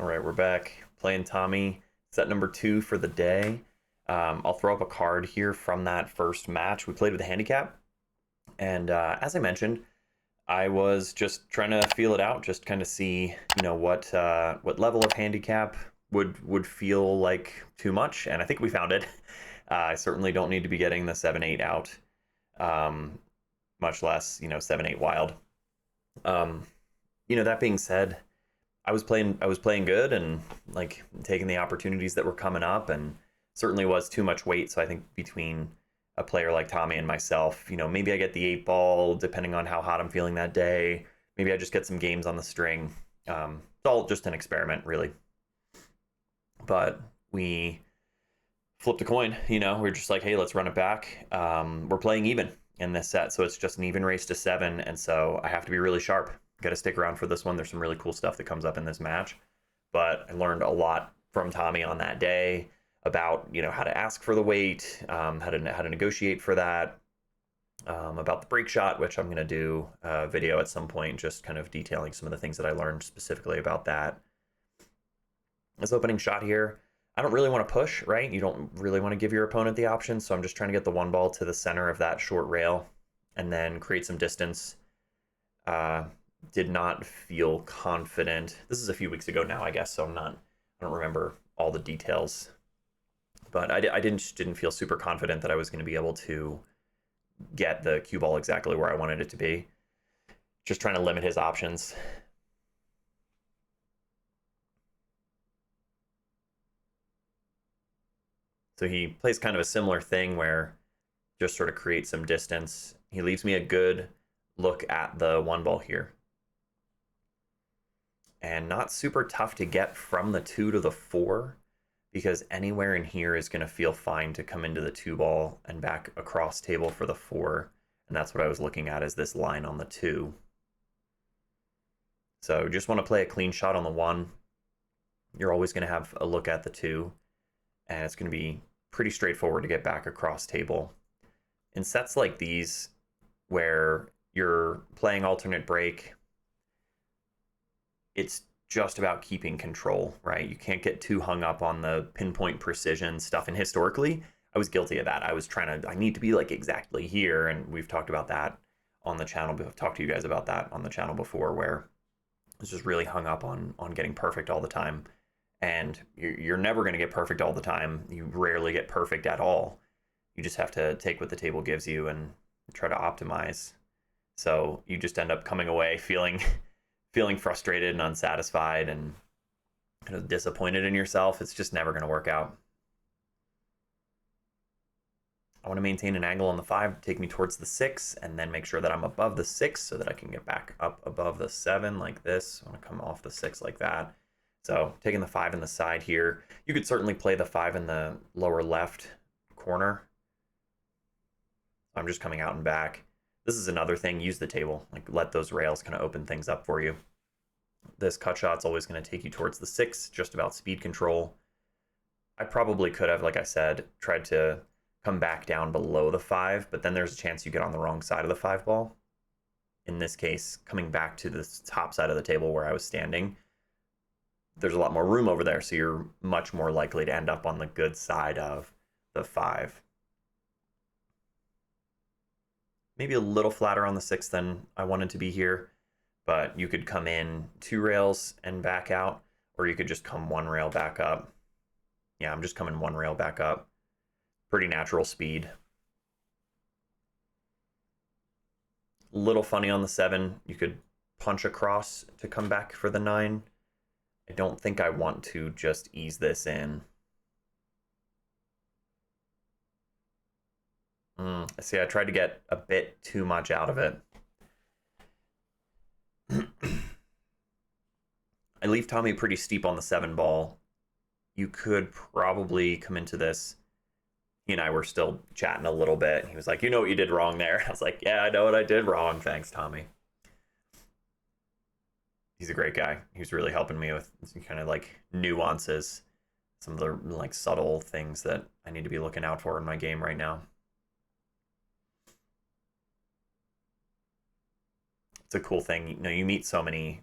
right, we're back playing Tommy. Set number 2 for the day. I'll throw up a card here from that first match. We played with a handicap, and as I mentioned, I was just trying to feel it out, just kind of see, what level of handicap would feel like too much, and I think we found it. I certainly don't need to be getting the 7-8 out, um, much less 7-8 wild. Um, that being said, I was playing good and like taking the opportunities that were coming up, and certainly was too much weight. So I think between a player like Tommy and myself, maybe I get the 8 ball depending on how hot I'm feeling that day. Maybe I just get some games on the string. It's all just an experiment, really. But we flipped a coin. We're just like, hey, let's run it back. We're playing even in this set, so it's just an even race to 7, and so I have to be really sharp. Got to stick around for this one. There's some really cool stuff that comes up in this match, but I learned a lot from Tommy on that day about how to ask for the weight, how to negotiate for that, about the break shot, which I'm going to do a video at some point, just kind of detailing some of the things that I learned specifically about that. This opening shot here, I don't really want to push, right? You don't really want to give your opponent the option, so I'm just trying to get the 1 ball to the center of that short rail and then create some distance. Did not feel confident. This is a few weeks ago now, I guess, so I don't remember all the details, but I didn't feel super confident that I was going to be able to get the cue ball exactly where I wanted it to be. Just trying to limit his options. So he plays kind of a similar thing where just sort of creates some distance. He leaves me a good look at the 1 ball here. And not super tough to get from the 2 to the 4, because anywhere in here is going to feel fine to come into the 2 ball and back across table for the 4. And that's what I was looking at, is this line on the 2. So just want to play a clean shot on the 1. You're always going to have a look at the 2, and it's going to be pretty straightforward to get back across table. In sets like these, where you're playing alternate break, it's just about keeping control, right? You can't get too hung up on the pinpoint precision stuff. And historically, I was guilty of that. I need to be like exactly here. And we've talked about that on the channel. I've talked to you guys about that on the channel before, where I was just really hung up on getting perfect all the time. And you're never going to get perfect all the time. You rarely get perfect at all. You just have to take what the table gives you and try to optimize. So you just end up coming away feeling frustrated and unsatisfied and kind of disappointed in yourself. It's just never going to work out. I want to maintain an angle on the 5 to take me towards the 6, and then make sure that I'm above the 6 so that I can get back up above the 7 like this. I want to come off the 6 like that. So taking the 5 in the side here. You could certainly play the 5 in the lower left corner. I'm just coming out and back. This is another thing. Use the table. Like, let those rails kind of open things up for you. This cut shot's always going to take you towards the 6, just about speed control. I probably could have, like I said, tried to come back down below the 5, but then there's a chance you get on the wrong side of the 5 ball. In this case, coming back to the top side of the table where I was standing, there's a lot more room over there, so you're much more likely to end up on the good side of the 5. Maybe a little flatter on the 6 than I wanted to be here, but you could come in 2 rails and back out, or you could just come 1 rail back up. Yeah, I'm just coming 1 rail back up. Pretty natural speed. A little funny on the 7. You could punch across to come back for the 9. I don't think I want to just ease this in. See, I tried to get a bit too much out of it. I leave Tommy pretty steep on the 7 ball. You could probably come into this. He and I were still chatting a little bit. He was like, you know what you did wrong there. I was like, yeah, I know what I did wrong. Thanks, Tommy. He's a great guy. He was really helping me with kind of like nuances, some of the like subtle things that I need to be looking out for in my game right now. It's a cool thing. You meet so many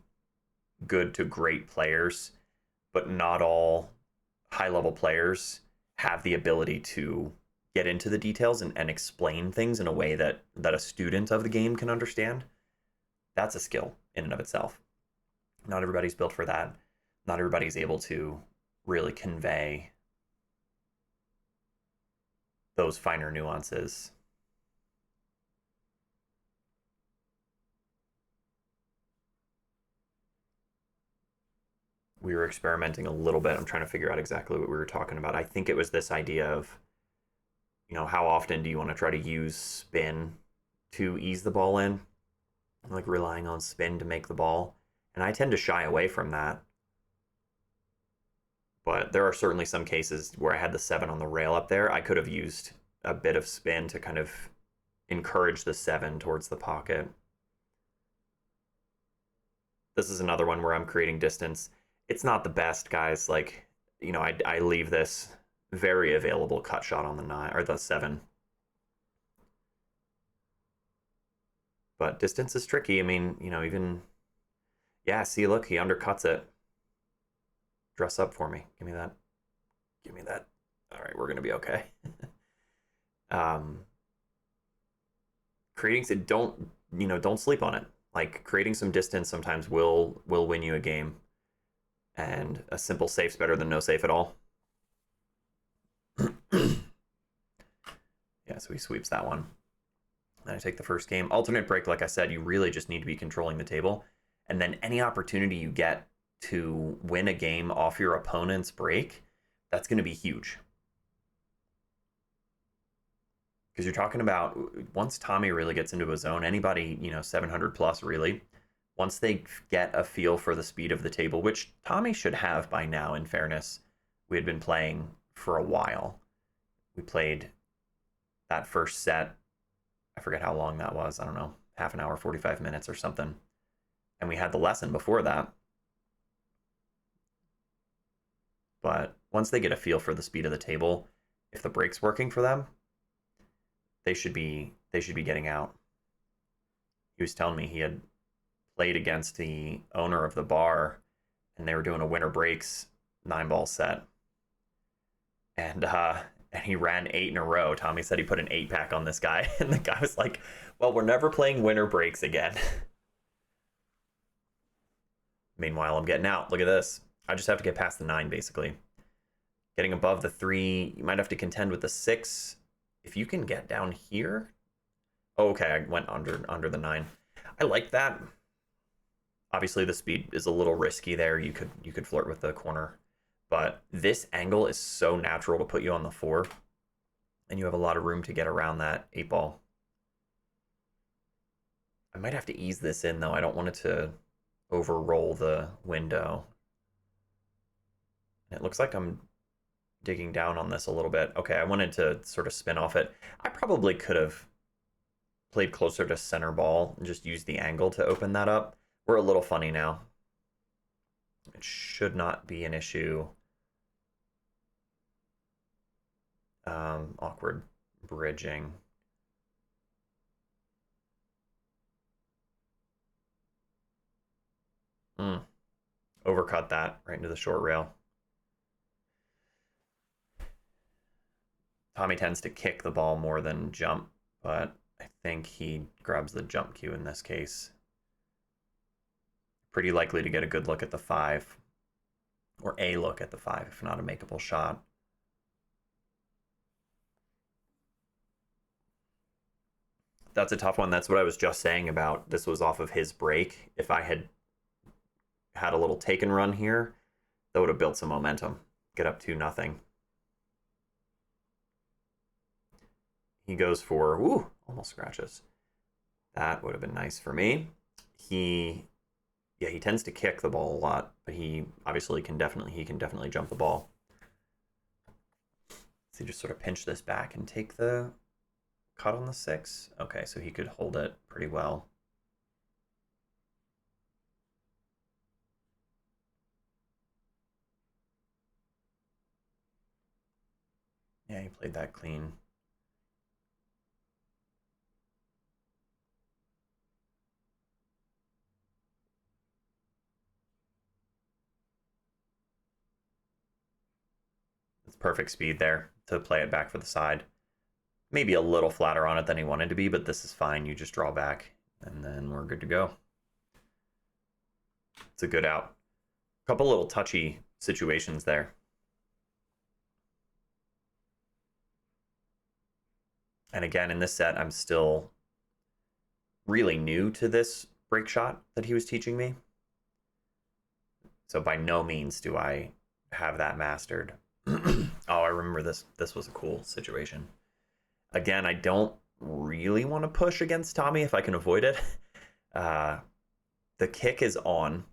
good to great players, but not all high level players have the ability to get into the details and explain things in a way that a student of the game can understand. That's a skill in and of itself. Not everybody's built for that. Not everybody's able to really convey those finer nuances. We were experimenting a little bit. I'm trying to figure out exactly what we were talking about. I think it was this idea of, how often do you want to try to use spin to ease the ball in, like relying on spin to make the ball. And I tend to shy away from that. But there are certainly some cases where I had the 7 on the rail up there. I could have used a bit of spin to kind of encourage the 7 towards the pocket. This is another one where I'm creating distance. It's not the best, guys. Like, I leave this very available cut shot on the 9 or the 7. But distance is tricky. I mean, even, yeah, see, look, he undercuts it. Dress up for me. Give me that. Give me that. All right, we're going to be okay. Creating, don't sleep on it. Like, creating some distance sometimes will win you a game. And a simple safe's better than no safe at all. Yeah, so he sweeps that one. Then I take the first game. Alternate break, like I said, you really just need to be controlling the table. And then any opportunity you get to win a game off your opponent's break, that's going to be huge. Because you're talking about, once Tommy really gets into a zone, anybody, 700 plus really, once they get a feel for the speed of the table, which Tommy should have by now, in fairness, we had been playing for a while. We played that first set, I forget how long that was, I don't know, half an hour, 45 minutes or something. And we had the lesson before that. But once they get a feel for the speed of the table, if the break's working for them, they should be getting out. He was telling me he had played against the owner of the bar, and they were doing a winter breaks 9-ball set, and he ran 8 in a row. Tommy said he put an 8-pack on this guy, and the guy was like, "Well, we're never playing winter breaks again." Meanwhile, I'm getting out. Look at this. I just have to get past the 9, basically. Getting above the 3, you might have to contend with the 6. If you can get down here. Oh, okay, I went under the 9. I like that. Obviously, the speed is a little risky there. You could flirt with the corner, but this angle is so natural to put you on the 4, and you have a lot of room to get around that 8-ball. I might have to ease this in though. I don't want it to overroll the window. It looks like I'm digging down on this a little bit. Okay, I wanted to sort of spin off it. I probably could have played closer to center ball and just used the angle to open that up. We're a little funny now. It should not be an issue. Awkward bridging. Overcut that right into the short rail. Tommy tends to kick the ball more than jump, but I think he grabs the jump cue in this case. Pretty likely to get a good look at the 5, or a look at the 5, if not a makeable shot. That's a tough one. That's what I was just saying about this was off of his break. If I had had a little take and run here, that would have built some momentum. Get up 2-0. He goes for, ooh, almost scratches. That would have been nice for me. He tends to kick the ball a lot, but he obviously can definitely jump the ball. So he just sort of pinch this back and take the cut on the 6. Okay, so he could hold it pretty well. Yeah, he played that clean. Perfect speed there to play it back for the side. Maybe a little flatter on it than he wanted to be, but this is fine. You just draw back, and then we're good to go. It's a good out. Couple little touchy situations there. And again, in this set, I'm still really new to this break shot that he was teaching me. So by no means do I have that mastered. Oh, I remember this. This was a cool situation. Again, I don't really want to push against Tommy if I can avoid it. The kick is on.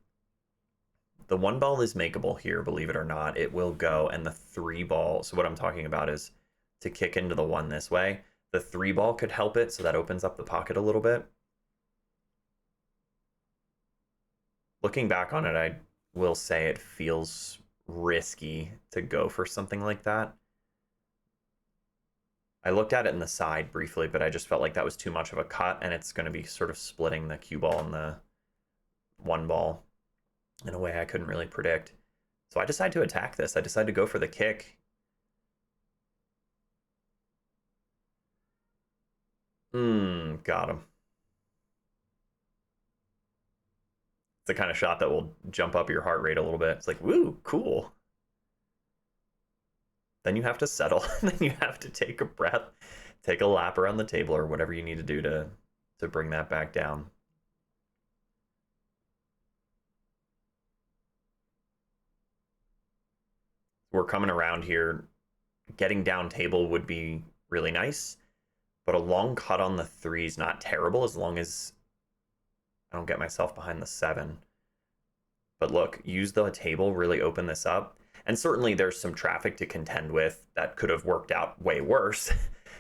The 1 ball is makeable here, believe it or not. It will go, and the 3 ball. So what I'm talking about is to kick into the 1 this way. The 3 ball could help it, so that opens up the pocket a little bit. Looking back on it, I will say it feels risky to go for something like that. I looked at it in the side briefly, but I just felt like that was too much of a cut, and it's going to be sort of splitting the cue ball and the 1 ball in a way I couldn't really predict. So I decided to attack this. I decided to go for the kick. Got him. It's the kind of shot that will jump up your heart rate a little bit. It's like, woo, cool. Then you have to settle. Then you have to take a breath, take a lap around the table or whatever you need to do to bring that back down. We're coming around here. Getting down table would be really nice, but a long cut on the 3 is not terrible as long as I don't get myself behind the 7. But look, use the table, really open this up. And certainly there's some traffic to contend with that could have worked out way worse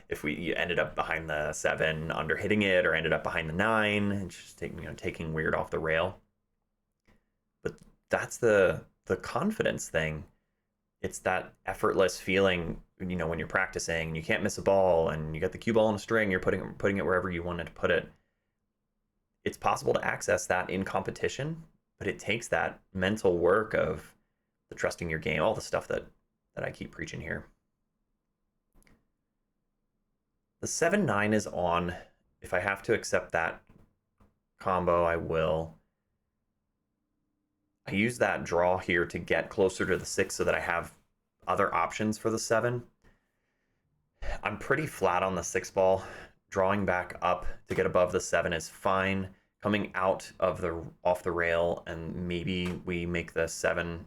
if we ended up behind the 7, under hitting it, or ended up behind the 9, and just taking weird off the rail. But that's the confidence thing. It's that effortless feeling, when you're practicing and you can't miss a ball and you got the cue ball on a string, you're putting it wherever you wanted to put it. It's possible to access that in competition, but it takes that mental work of the trusting your game, all the stuff that I keep preaching here. The 7-9 is on. If I have to accept that combo, I will. I use that draw here to get closer to the 6 so that I have other options for the 7. I'm pretty flat on the 6 ball. Drawing back up to get above the 7 is fine. Coming out of off the rail, and maybe we make the 7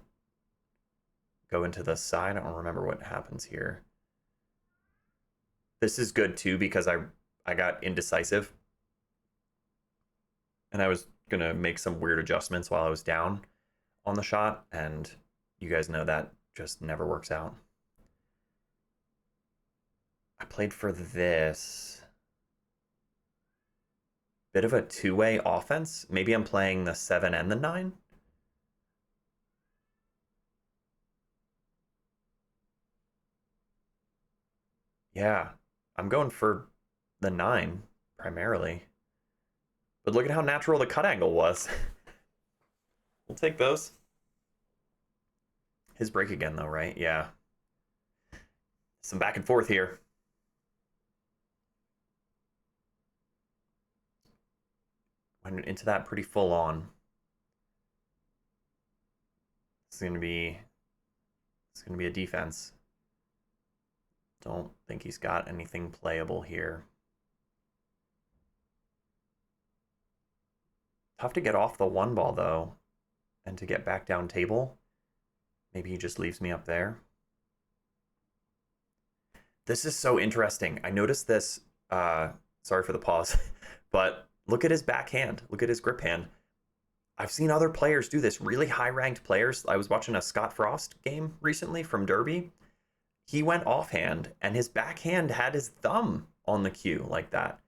go into the side. I don't remember what happens here. This is good too because I got indecisive, and I was gonna make some weird adjustments while I was down on the shot, and you guys know that just never works out. I played for this. Bit of a two-way offense. Maybe I'm playing the 7 and the 9. Yeah, I'm going for the 9 primarily. But look at how natural the cut angle was. We'll take those. His break again, though, right? Yeah. Some back and forth here. Went into that pretty full on. It's gonna be a defense. Don't think he's got anything playable here. Tough to get off the 1 ball, though, and to get back down table. Maybe he just leaves me up there. This is so interesting. I noticed this, sorry for the pause, but look at his backhand. Look at his grip hand. I've seen other players do this, really high-ranked players. I was watching a Scott Frost game recently from Derby. He went offhand, and his backhand had his thumb on the cue like that.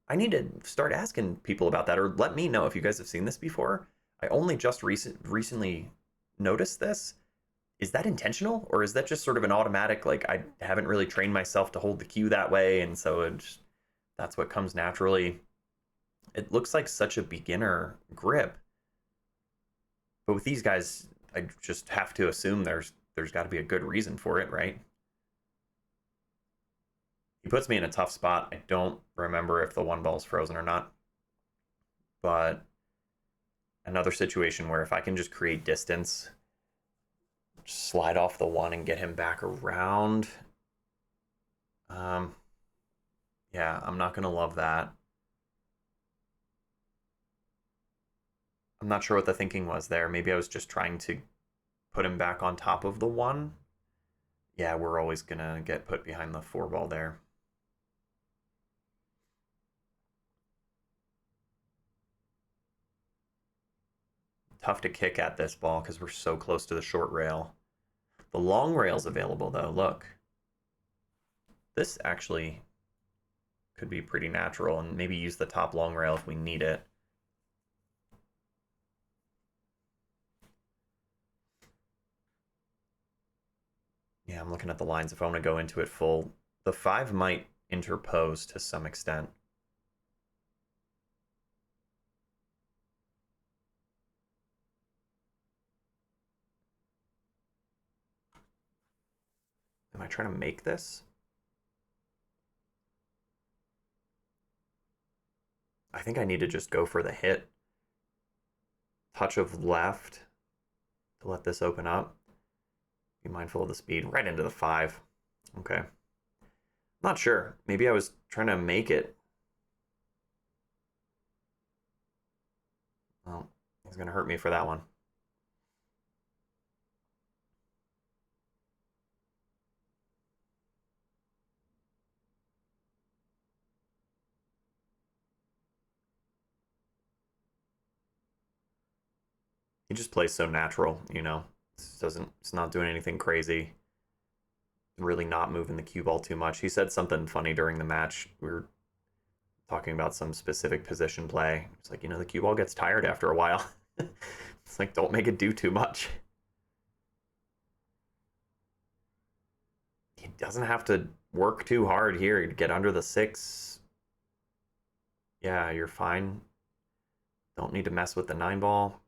I need to start asking people about that, or let me know if you guys have seen this before. I only just recently noticed this. Is that intentional, or is that just sort of an automatic, like I haven't really trained myself to hold the cue that way, and so that's what comes naturally? It looks like such a beginner grip. But with these guys, I just have to assume there's there's got to be a good reason for it, right? He puts me in a tough spot. I don't remember if the one ball's frozen or not, but another situation where if I can just create distance, just slide off the one and get him back around. Um, yeah, I'm not gonna love that. I'm not sure what the thinking was there. Maybe I was just trying to put him back on top of the one. Yeah, we're always gonna get put behind the four ball there. Tough to kick at this ball because we're so close to the short rail. The long rail's available though, look. This actually could be pretty natural and maybe use the top long rail if we need it. Yeah, I'm looking at the lines. If I want to go into it full, the 5 might interpose to some extent. Am I trying to make this? I think I need to just go for the hit. Touch of left to let this open up. Be mindful of the speed. Right into the 5. Okay. Not sure. Maybe I was trying to make it. Well, he's going to hurt me for that one. He just plays so natural, you know. It's not doing anything crazy. Really not moving the cue ball too much. He said something funny during the match. We were talking about some specific position play. It's like, you know, the cue ball gets tired after a while. It's like, don't make it do too much. He doesn't have to work too hard here to get under the 6. Yeah, you're fine. Don't need to mess with the 9 ball.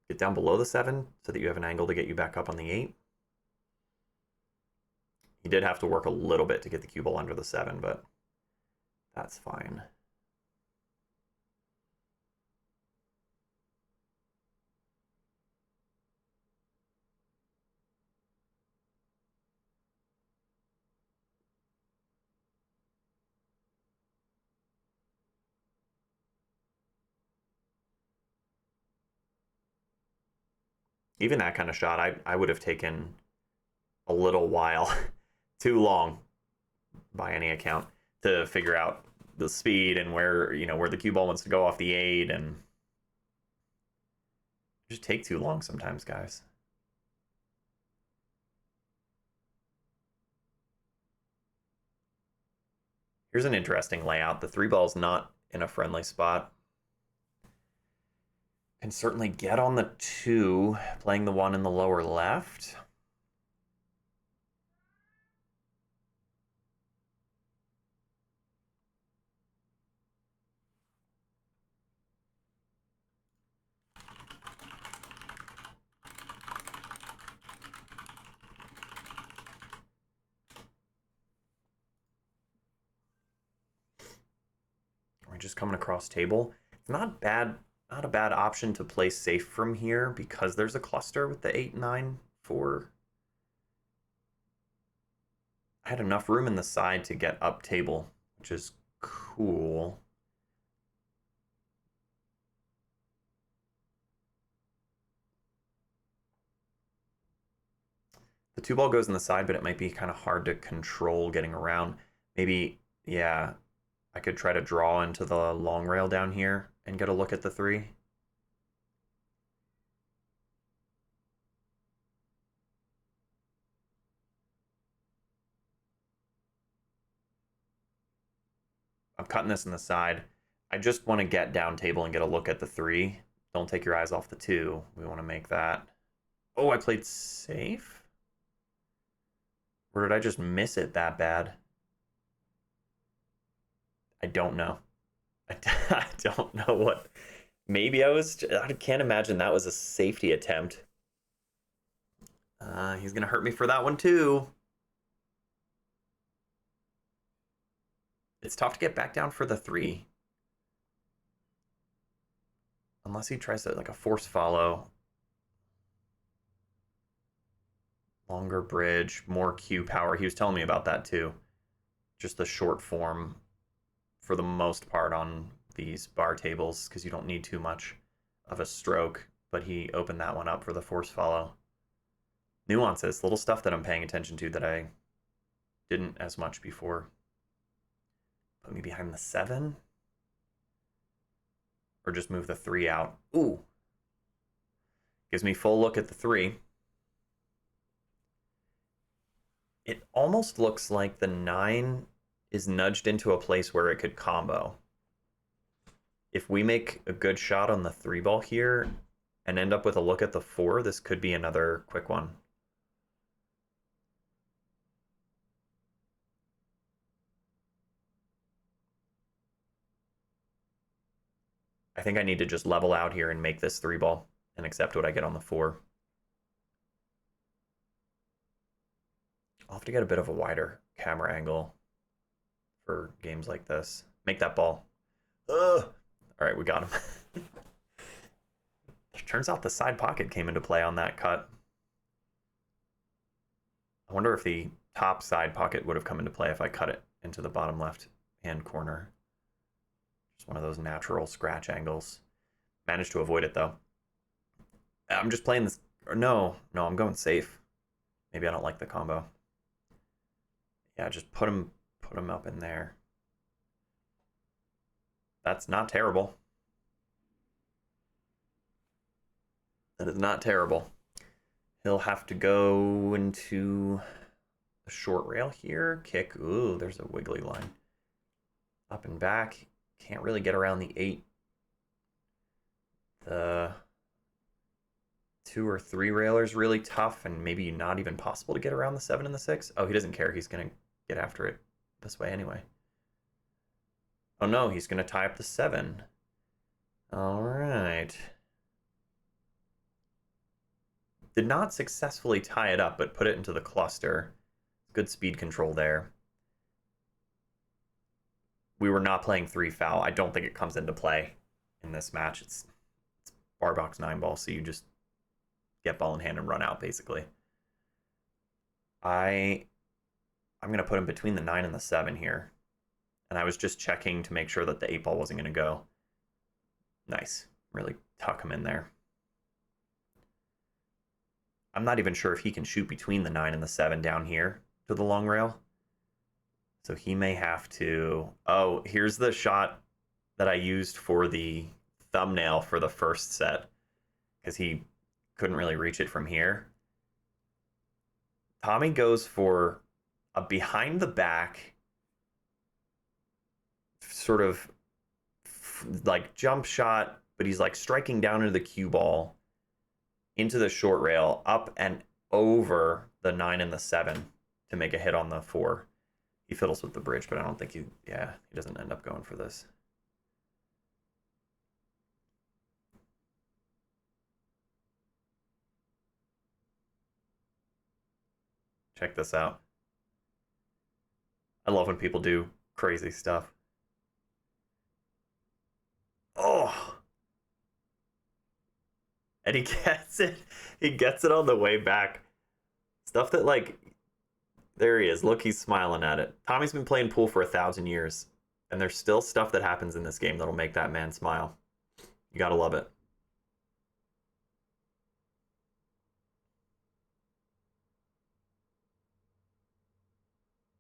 Get down below the 7 so that you have an angle to get you back up on the 8. He did have to work a little bit to get the cue ball under the 7, but that's fine. Even that kind of shot, I would have taken a little while, too long by any account, to figure out the speed and where, you know, where the cue ball wants to go off the 8, and just take too long sometimes, guys. Here's an interesting layout. The 3 ball's not in a friendly spot. Can certainly get on the 2, playing the 1 in the lower left. We're just coming across table. It's not bad, not a bad option to play safe from here because there's a cluster with the 8, 9, 4. I had enough room in the side to get up table, which is cool. The 2 ball goes in the side, but it might be kind of hard to control getting around. Maybe, yeah, I could try to draw into the long rail down here and get a look at the 3. I'm cutting this in the side. I just want to get down table and get a look at the 3. Don't take your eyes off the 2. We want to make that. Oh, I played safe? Or did I just miss it that bad? I don't know. I don't know what. Maybe I can't imagine that was a safety attempt. He's going to hurt me for that one too. It's tough to get back down for the 3. Unless he tries to, like, a force follow. Longer bridge, more Q power. He was telling me about that too. Just the short form for the most part on these bar tables because you don't need too much of a stroke. But he opened that one up for the force follow. Nuances, little stuff that I'm paying attention to that I didn't as much before. Put me behind the 7? Or just move the 3 out. Ooh. Gives me full look at the 3. It almost looks like the 9 is nudged into a place where it could combo. If we make a good shot on the 3 ball here and end up with a look at the 4, this could be another quick one. I think I need to just level out here and make this 3 ball and accept what I get on the 4. I'll have to get a bit of a wider camera angle for games like this. Make that ball. Ugh. All right, we got him. Turns out the side pocket came into play on that cut. I wonder if the top side pocket would have come into play if I cut it into the bottom left hand corner. Just one of those natural scratch angles. Managed to avoid it though. I'm just playing this. Or no, I'm going safe. Maybe I don't like the combo. Yeah, just put him up in there. That's not terrible. That is not terrible. He'll have to go into a short rail here. Kick. Ooh, there's a wiggly line. Up and back. Can't really get around the 8. The 2 or 3 railer's really tough and maybe not even possible to get around the 7 and the 6. Oh, he doesn't care. He's going to get after it this way anyway. Oh no, he's going to tie up the 7. All right. Did not successfully tie it up, but put it into the cluster. Good speed control there. We were not playing 3 foul. I don't think it comes into play in this match. It's bar box 9 ball, so you just get ball in hand and run out, basically. I'm going to put him between the 9 and the 7 here. And I was just checking to make sure that the 8 ball wasn't going to go. Nice. Really tuck him in there. I'm not even sure if he can shoot between the 9 and the 7 down here to the long rail. So he may have to... Oh, here's the shot that I used for the thumbnail for the first set. Because he couldn't really reach it from here. Tommy goes for a behind the back sort of like jump shot, but he's like striking down into the cue ball, into the short rail, up and over the 9 and the 7 to make a hit on the 4. He fiddles with the bridge, but I don't think he doesn't end up going for this. Check this out. I love when people do crazy stuff. Oh! And he gets it. He gets it on the way back. Stuff that, like, there he is. Look, he's smiling at it. Tommy's been playing pool for 1,000 years, and there's still stuff that happens in this game that'll make that man smile. You gotta love it.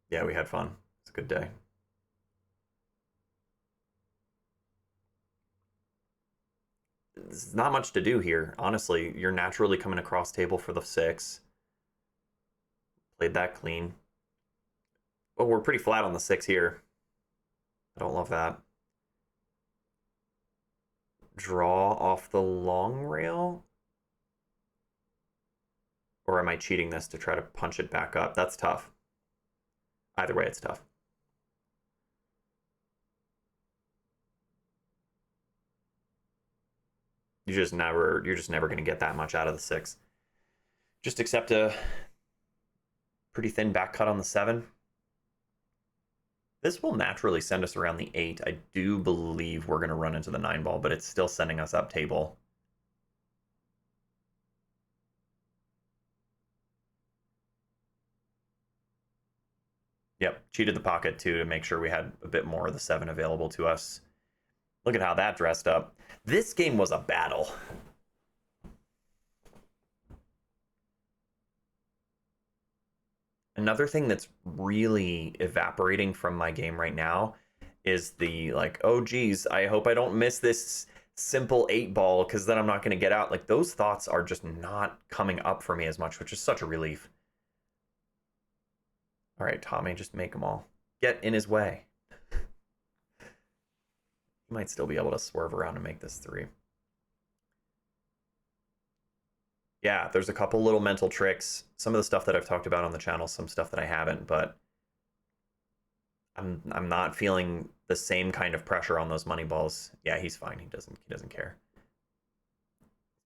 Yeah, we had fun. It's a good day. There's not much to do here, honestly. You're naturally coming across table for the 6. Played that clean. Oh, we're pretty flat on the 6 here. I don't love that. Draw off the long rail? Or am I cheating this to try to punch it back up? That's tough. Either way, it's tough. You're just never going to get that much out of the 6. Just accept a pretty thin back cut on the 7. This will naturally send us around the 8. I do believe we're going to run into the 9 ball, but it's still sending us up table. Yep, cheated the pocket too to make sure we had a bit more of the 7 available to us. Look at how that dressed up. This game was a battle. Another thing that's really evaporating from my game right now is the like, oh geez, I hope I don't miss this simple 8 ball because then I'm not going to get out. Like those thoughts are just not coming up for me as much, which is such a relief. All right, Tommy, just make them all. Get in his way. He might still be able to swerve around and make this 3. Yeah, there's a couple little mental tricks. Some of the stuff that I've talked about on the channel, some stuff that I haven't, but I'm not feeling the same kind of pressure on those money balls. Yeah, he's fine. He doesn't care.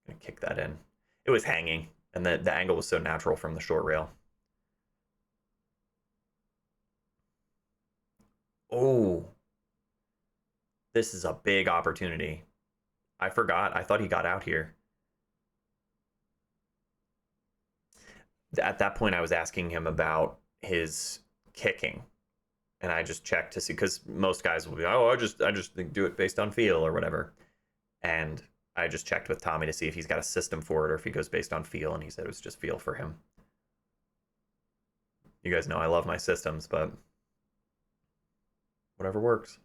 Gonna kick that in. It was hanging, and the angle was so natural from the short rail. Oh, this is a big opportunity. I forgot. I thought he got out here. At that point, I was asking him about his kicking, and I just checked to see because most guys will be, oh, I just do it based on feel or whatever, and I just checked with Tommy to see if he's got a system for it or if he goes based on feel, and he said it was just feel for him. You guys know I love my systems, but whatever works.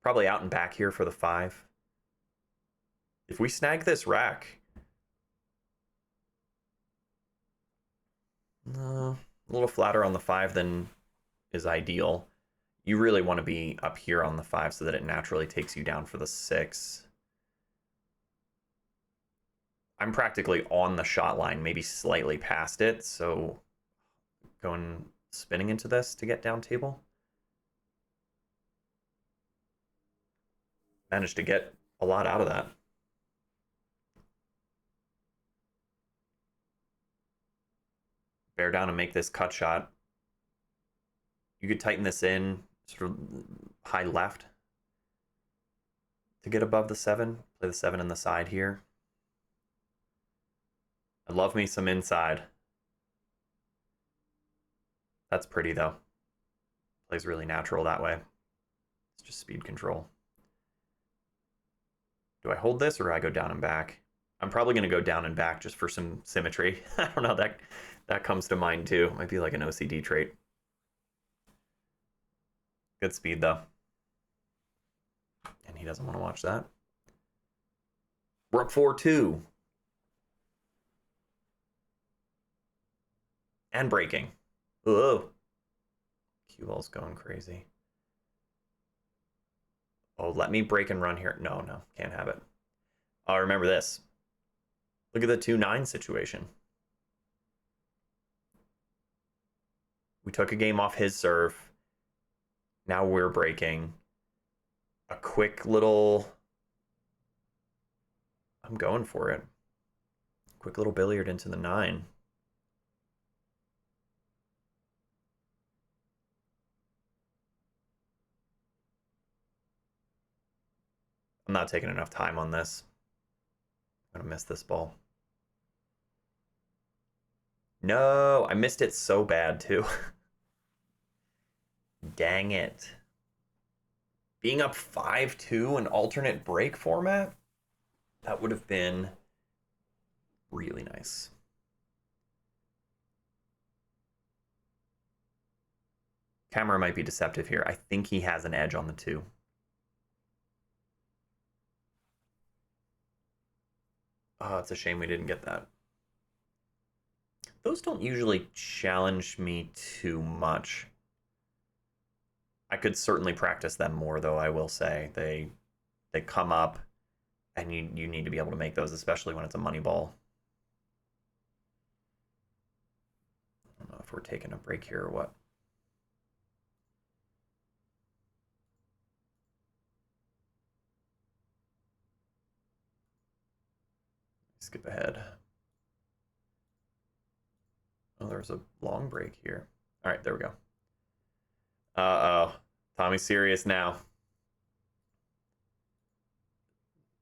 Probably out and back here for the 5. If we snag this rack, a little flatter on the 5 than is ideal. You really want to be up here on the 5 so that it naturally takes you down for the 6. I'm practically on the shot line, maybe slightly past it, so going spinning into this to get down table. Managed to get a lot out of that. Bear down and make this cut shot. You could tighten this in sort of high left to get above the 7. Play the 7 in the side here. I love me some inside. That's pretty though. Plays really natural that way. It's just speed control. Do I hold this or do I go down and back? I'm probably going to go down and back just for some symmetry. I don't know, that comes to mind too. Might be like an OCD trait. Good speed though. And he doesn't want to watch that. We're up 4-2. And breaking. Oh. Cue ball's going crazy. Oh, let me break and run here. No, can't have it. Oh, remember this. Look at the 2-9 situation. We took a game off his serve. Now we're breaking. A quick little... I'm going for it. Quick little billiard into the 9. I'm not taking enough time on this. I'm gonna miss this ball. No, I missed it so bad too. Dang it. Being up 5-2 in alternate break format? That would have been really nice. Camera might be deceptive here. I think he has an edge on the 2. Oh, it's a shame we didn't get that. Those don't usually challenge me too much. I could certainly practice them more, though, I will say. They come up, and you need to be able to make those, especially when it's a money ball. I don't know if we're taking a break here or what. Skip ahead. there's a long break here. All right, there we go. Uh-oh. Tommy's serious now.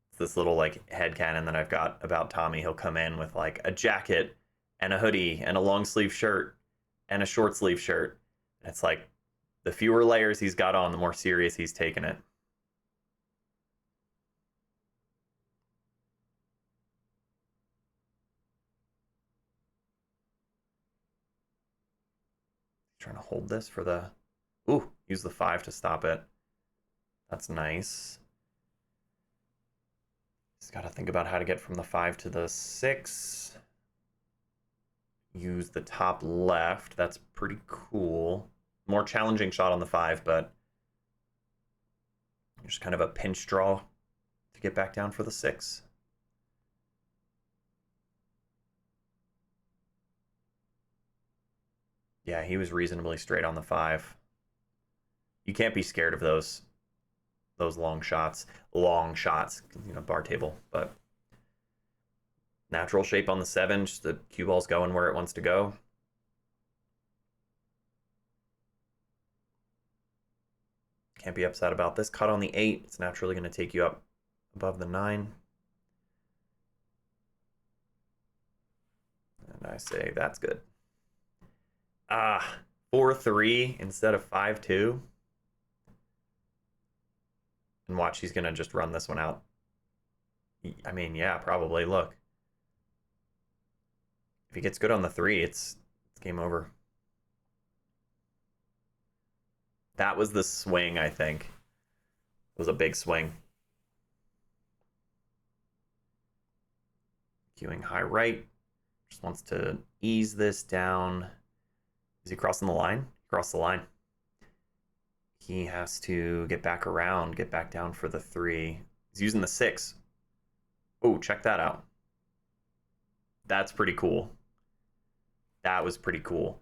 It's this little like headcanon that I've got about Tommy. He'll come in with like a jacket and a hoodie and a long sleeve shirt and a short sleeve shirt. And it's like the fewer layers he's got on, the more serious he's taking it. Trying to hold this for the... Ooh, use the 5 to stop it. That's nice. Just got to think about how to get from the 5 to the 6. Use the top left. That's pretty cool. More challenging shot on the 5, but just kind of a pinch draw to get back down for the 6. Yeah, he was reasonably straight on the 5. You can't be scared of those long shots. Long shots, bar table, but natural shape on the 7, just the cue ball's going where it wants to go. Can't be upset about this cut on the 8. It's naturally going to take you up above the 9. And I say that's good. 4-3 instead of 5-2. And watch, he's going to just run this one out. I mean, yeah, probably. Look. If he gets good on the 3, it's game over. That was the swing, I think. It was a big swing. Queuing high right. Just wants to ease this down. Is he crossing the line? Cross the line. He has to get back around, get back down for the 3. He's using the 6. Oh, check that out. That's pretty cool. That was pretty cool.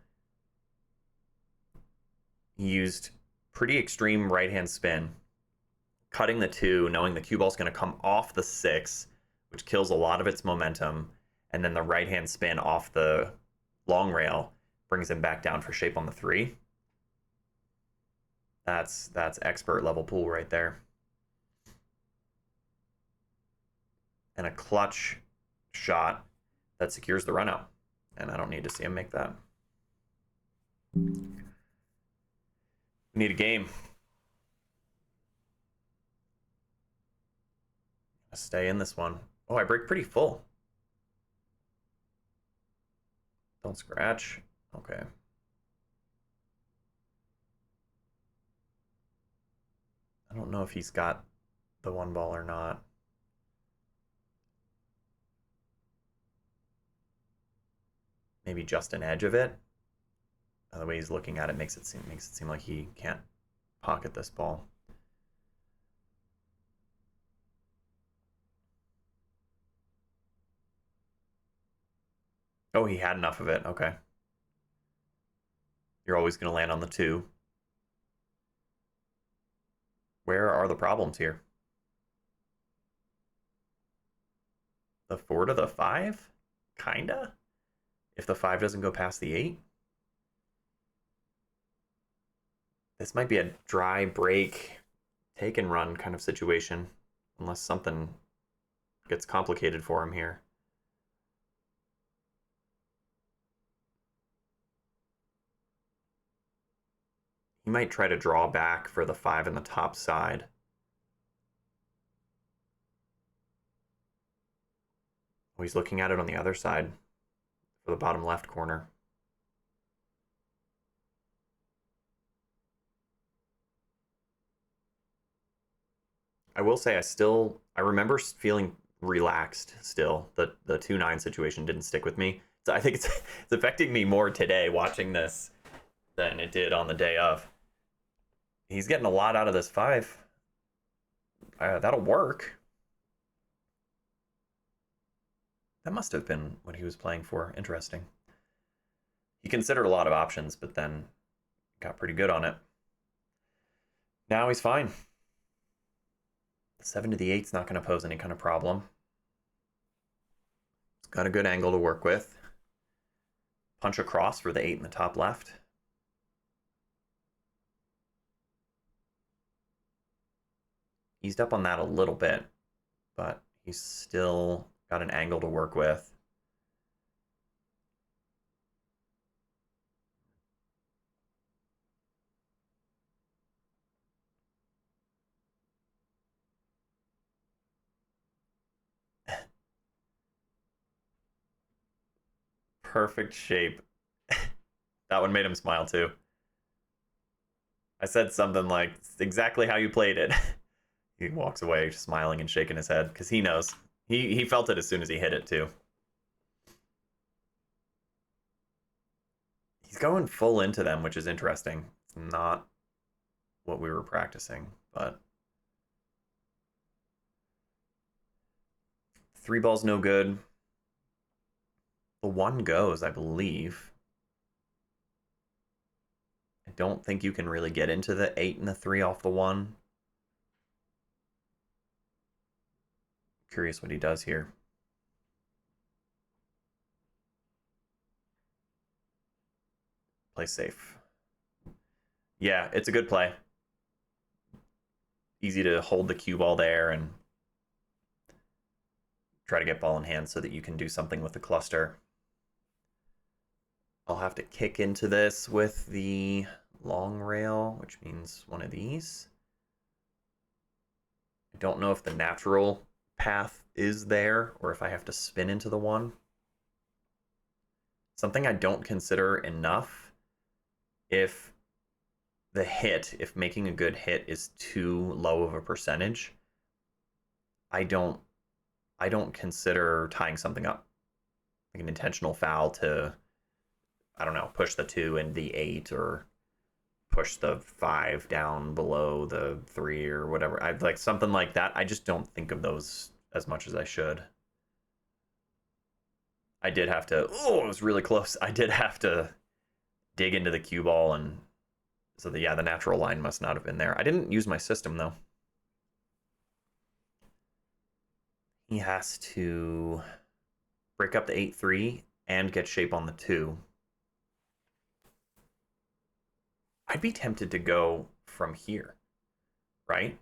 He used pretty extreme right-hand spin, cutting the 2, knowing the cue ball's going to come off the 6, which kills a lot of its momentum, and then the right-hand spin off the long rail brings him back down for shape on the 3. That's expert level pool right there. And a clutch shot that secures the run out. And I don't need to see him make that. We need a game. Stay in this one. Oh, I break pretty full. Don't scratch. Okay. I don't know if he's got the 1 ball or not. Maybe just an edge of it. The way he's looking at it makes it seem like he can't pocket this ball. Oh, he had enough of it. Okay. You're always going to land on the 2. Where are the problems here? The 4 to the 5? Kinda? If the 5 doesn't go past the 8? This might be a dry break, take and run kind of situation, unless something gets complicated for him here. He might try to draw back for the 5 in the top side. Oh, he's looking at it on the other side for the bottom left corner. I will say I remember feeling relaxed still. The 2-9 situation didn't stick with me. So I think it's affecting me more today watching this than it did on the day of. He's getting a lot out of this 5. That'll work. That must have been what he was playing for. Interesting. He considered a lot of options, but then got pretty good on it. Now he's fine. The 7 to the 8's not going to pose any kind of problem. It's got a good angle to work with. punch across for the 8 in the top left. Eased up on that a little bit, but he's still got an angle to work with. Perfect shape. That one made him smile too. I said something like, "It's exactly how you played it." He walks away smiling and shaking his head because he knows. He felt it as soon as he hit it too. He's going full into them, which is interesting. It's not what we were practicing, but 3 balls no good. The 1 goes, I believe. I don't think you can really get into the 8 and the 3 off the 1. Curious what he does here. Play safe. Yeah, it's a good play. Easy to hold the cue ball there and try to get ball in hand so that you can do something with the cluster. I'll have to kick into this with the long rail, which means one of these. I don't know if the natural path is there or if I have to spin into the 1. Something I don't consider enough, if making a good hit is too low of a percentage, I don't consider tying something up. Like an intentional foul to, I don't know, push the 2 and the 8, or push the 5 down below the 3 or whatever. I'd like something like that. I just don't think of those as much as I should. I did have to, it was really close. I did have to dig into the cue ball, and so the natural line must not have been there. I didn't use my system though. He has to break up the 8-3 and get shape on the 2. I'd be tempted to go from here, right?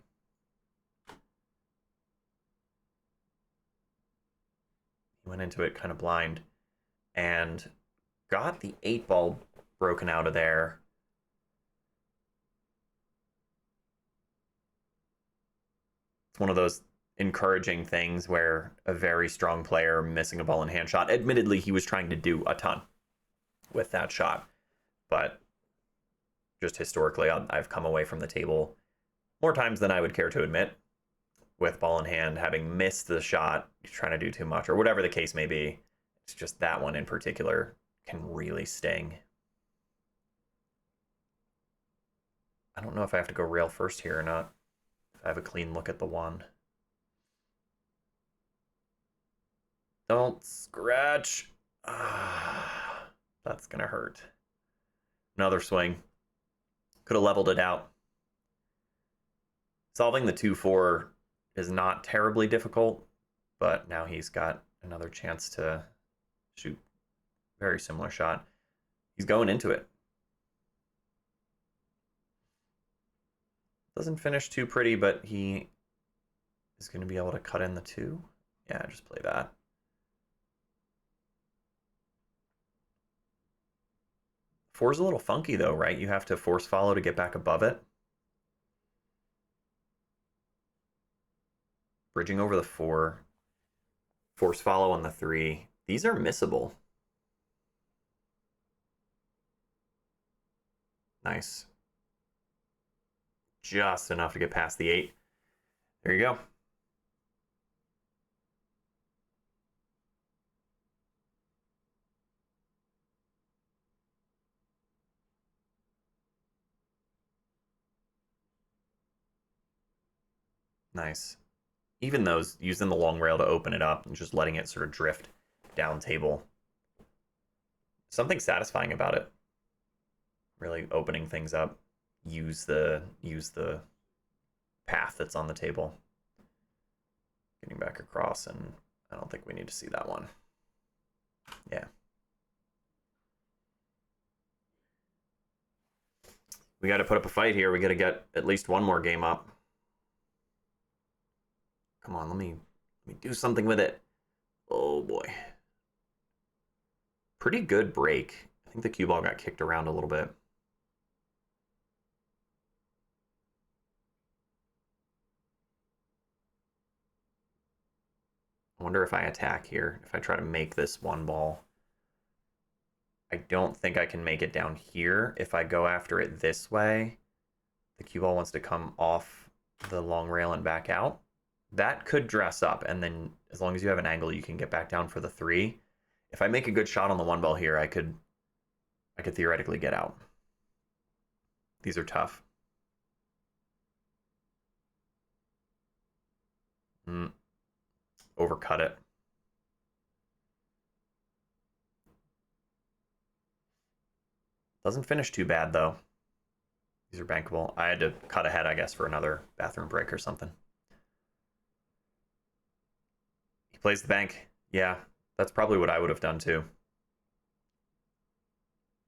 He went into it kind of blind and got the 8 ball broken out of there. It's one of those encouraging things where a very strong player missing a ball in hand shot. Admittedly, he was trying to do a ton with that shot, but just historically, I've come away from the table more times than I would care to admit with ball in hand, having missed the shot, trying to do too much, or whatever the case may be. It's just that one in particular can really sting. I don't know if I have to go rail first here or not. If I have a clean look at the 1. Don't scratch. That's gonna hurt. Another swing. Could have leveled it out. Solving the 2-4 is not terribly difficult, but now he's got another chance to shoot very similar shot. He's going into it. Doesn't finish too pretty, but he is going to be able to cut in the 2. Yeah, just play that. Four's a little funky though, right? You have to force follow to get back above it. Bridging over the 4. Force follow on the 3. These are missable. Nice. Just enough to get past the 8. There you go. Nice. Even those, using the long rail to open it up and just letting it sort of drift down table. Something satisfying about it. Really opening things up. Use the path that's on the table. Getting back across, and I don't think we need to see that one. Yeah. We got to put up a fight here. We got to get at least one more game up. Come on, let me do something with it. Oh boy. Pretty good break. I think the cue ball got kicked around a little bit. I wonder if I attack here, if I try to make this one ball. I don't think I can make it down here. If I go after it this way, the cue ball wants to come off the long rail and back out. That could dress up, and then as long as you have an angle, you can get back down for the 3. If I make a good shot on the one ball here, I could theoretically get out. These are tough. Overcut it. Doesn't finish too bad, though. These are bankable. I had to cut ahead, I guess, for another bathroom break or something. He plays the bank. Yeah, that's probably what I would have done, too.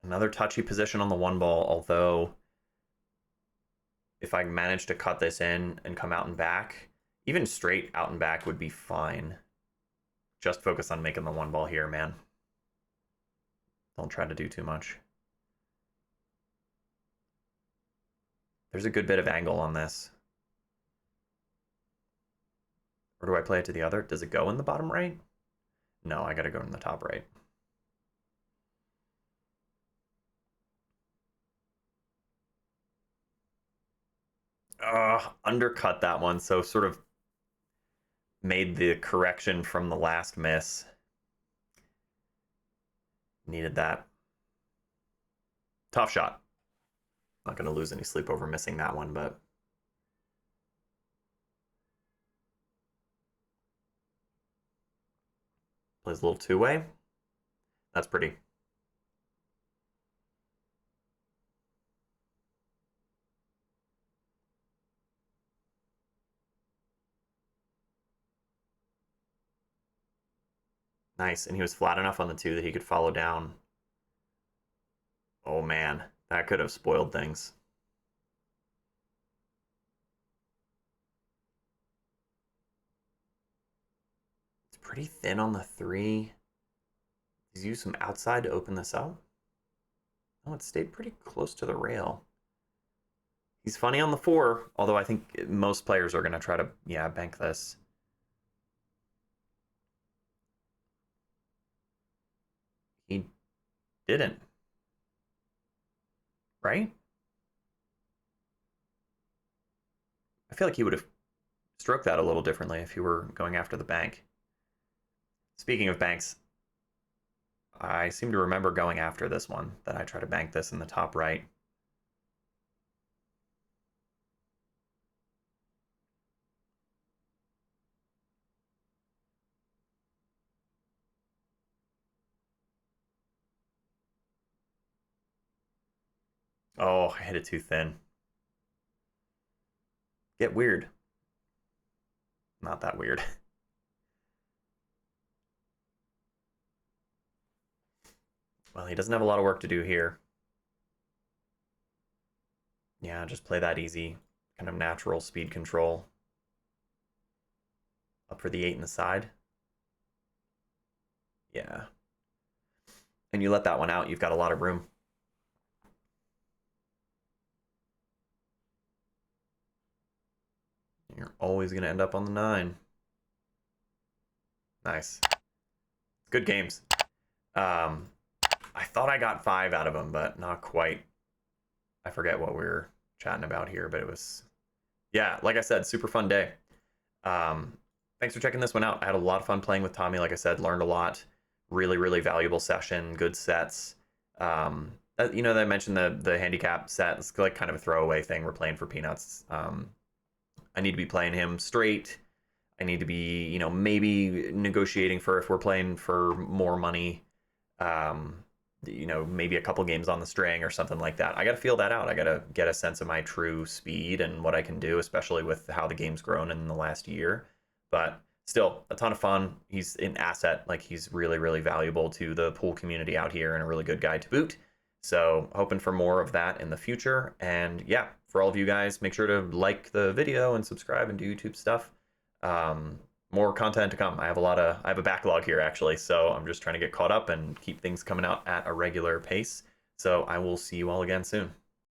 Another touchy position on the one ball, although if I manage to cut this in and come out and back, even straight out and back would be fine. Just focus on making the one ball here, man. Don't try to do too much. There's a good bit of angle on this. Or do I play it to the other? Does it go in the bottom right? No, I gotta go in the top right. Undercut that one, so sort of made the correction from the last miss. Needed that. Tough shot. Not going to lose any sleep over missing that one, but plays a little two-way. That's pretty. Nice, and he was flat enough on the 2 that he could follow down. Oh man, that could have spoiled things. It's pretty thin on the 3. He's used some outside to open this up. Oh, it stayed pretty close to the rail. He's funny on the 4, although I think most players are going to try to, yeah, bank this. He didn't. Right? I feel like he would have stroked that a little differently if he were going after the bank. Speaking of banks, I seem to remember going after this one, that I try to bank this in the top right. Oh, I hit it too thin. Get weird. Not that weird. Well, he doesn't have a lot of work to do here. Yeah, just play that easy, kind of natural speed control. Up for the 8 in the side. Yeah. And you let that one out, you've got a lot of room. You're always going to end up on the 9. Nice. Good games. I thought I got 5 out of them, but not quite. I forget what we were chatting about here, but it was, yeah, like I said, super fun day. Thanks for checking this one out. I had a lot of fun playing with Tommy. Like I said, learned a lot. Really, really valuable session. Good sets. You know, I mentioned the handicap set. It's like kind of a throwaway thing. We're playing for peanuts. I need to be playing him straight. I need to be, you know, maybe negotiating for if we're playing for more money. You know, maybe a couple games on the string or something like that. I got to feel that out. I got to get a sense of my true speed and what I can do, especially with how the game's grown in the last year. But still, a ton of fun. He's an asset. Like, he's really, really valuable to the pool community out here and a really good guy to boot. So hoping for more of that in the future. And yeah, for all of you guys, make sure to like the video and subscribe and do YouTube stuff. More content to come. I have a backlog here actually, so I'm just trying to get caught up and keep things coming out at a regular pace. So I will see you all again soon.